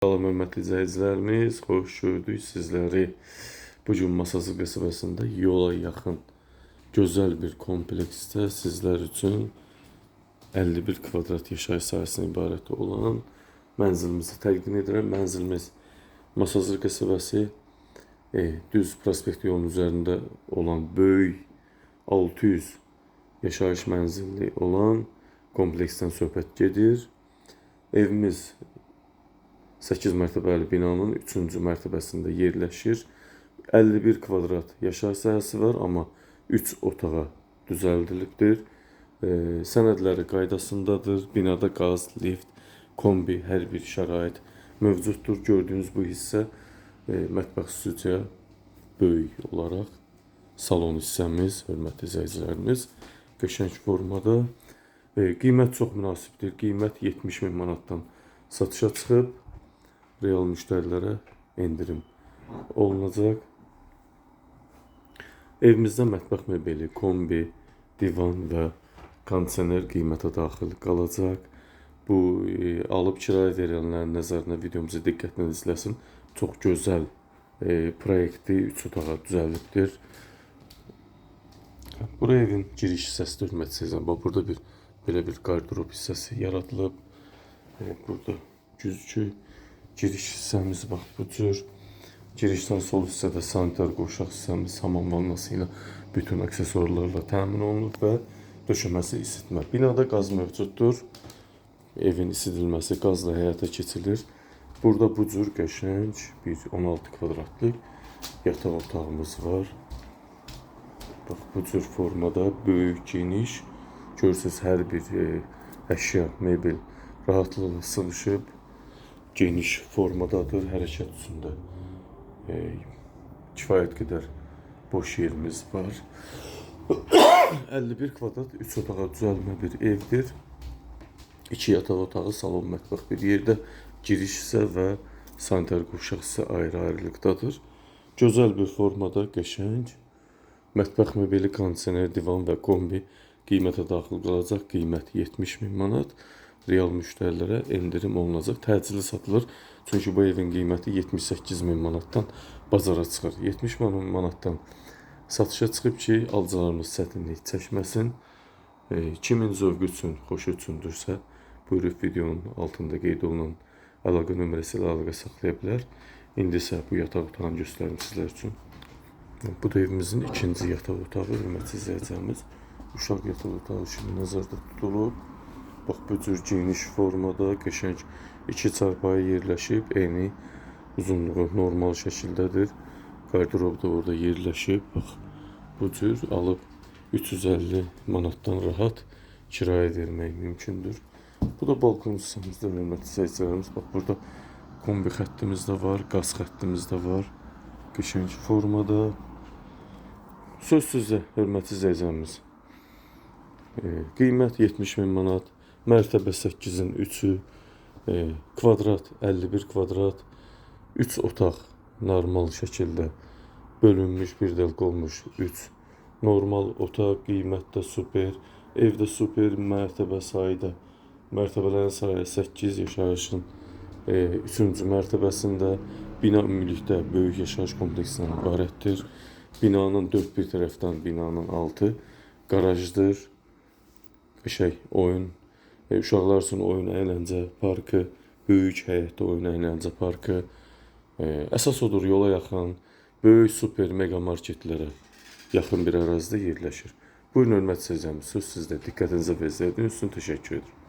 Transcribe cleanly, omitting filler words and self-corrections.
Salam hörmətli izləyicilərimiz, xoş gördük sizləri. Bugün Masazır qəsəbəsində yola yaxın gözəl bir kompleksdə sizlər üçün 51 kvadrat yaşayış sahəsindən ibarət olan mənzilimizi təqdim edirəm. Mənzilimiz Masazır qəsəbəsi düz prospekt yolunun üzərində olan böyük 600 yaşayış mənzilli olan kompleksdən söhbət gedir. Evimiz 8 mərtəbəli binanın 3-cü mərtəbəsində yerləşir. 51 kvadrat yaşayış sahəsi var, amma 3 otağa düzəldilibdir. Sənədləri qaydasındadır. Binada qaz, lift, kombi, hər bir şərait mövcuddur. Gördüyünüz bu hissə mətbəx stüdiya böyük olaraq salon hissəmiz, hörmətli izləyicilərimiz, qəşəng formada. Qiymət çox münasibdir. Qiymət 70.000 manatdan satışa çıxıb. Real müştərilərə endirim olunacaq. Evimizdə mətbəx mebeli, kombi, divan və kondisioner qiymətə daxil qalacaq. Bu alıb kirayə verənlərin nəzərinə videomuzu diqqətlə izləsin. Çox gözəl proyekti 3 otağa düzəlibdir. Buraya evin giriş hissəsidir, hörmətli. Burada belə bir qardırob hissəsi yaradılıb. Burada güzgü giriş hissəmiz bax bu cür. Girişdən sol hissədə sanitar qoşaq hissəmiz hamam vannası ilə bütün aksesuarlarla təmin olunub və döşəməsi isitmə. Binada qaz mövcuddur. Evin isidilməsi qazla həyata keçirilir. Burada bu cür qəşəng bir 16 kvadratlıq yataq otağımız var. Bax bu cür formada böyük, geniş. Görürsünüz hər bir əşya, mebel rahatlıqla sığışıb. Geniş formadadır, hərəkət üstündə kifayət qədər boş yerimiz var. 51 kvadrat 3 otağa düzəlmə bir evdir. 2 yataq otağı, salon, mətbəx bir yerdə, giriş hissə və sanitar qovşaq hissə ayrı-ayrılıqdadır. Gözəl bir formada, qəşəng mətbəx mebeli, kondisioner, divan və kombi qiymətə daxil qalacaq. Qiymət 70.000 manat. Real müştərilərə endirim olunacaq. Təcili satılır. Çünki bu evin qiyməti 78.000 manatdan bazara çıxır. 70.000 manatdan satışa çıxıb ki, alıcılarımız çətinlik çəkməsin. Kimin zövqü üçün, xoşu üçündürsə, buyurub videonun altında qeyd olunan əlaqə nömrəsi ilə əlaqə saxlaya bilər. İndi isə bu yataq otağını göstərim sizlər üçün. Bu da evimizin ikinci yataq otağı, hörmətli izləyicilərimiz. Uşaq yataq otağı kimi nəzərdə tutulub. Bax bu cür geniş formada, qəşəng 2 çarpayı yerləşib, eyni uzunluğu normal şəkildədir. Qardırob da orada yerləşib. Bax bu cür alıb 350 manatdan rahat kirayə vermək mümkündür. Bu da balkon hissəmizdə, hörmətli izləyicilərimiz. Bax burada kombi xəttimiz də var, qaz xəttimiz də var. Qəşəng formada. Söz sizə, hörmətli izləyicilərimiz. Qiymət 70.000 manat. Mərtəbə 8-in 3-ü, kvadrat 51 kvadrat, 3 otaq normal şəkildə bölünmüş, bir dəlik olmuş 3 normal otaq, qiymət də super, evdə super, mərtəbə sayı da, mərtəbələrin sayı 8, yaşayışın 3-cü mərtəbəsində, bina ümumilikdə böyük yaşayış kompleksindən ibarətdir. Binanın 4 bir tərəfdən binanın altı qarajdır, oyun, uşaqlar üçün oyun əyləncə parkı, böyük həyətdə oyun əyləncə parkı. Əsas odur, yola yaxın, böyük super mega marketlərə yaxın bir ərazidə yerləşir. Buyurun hörmətli izləyicilərimiz, söz sizdə. Diqqətinizə və izlədiyiniz üçün təşəkkür edirəm.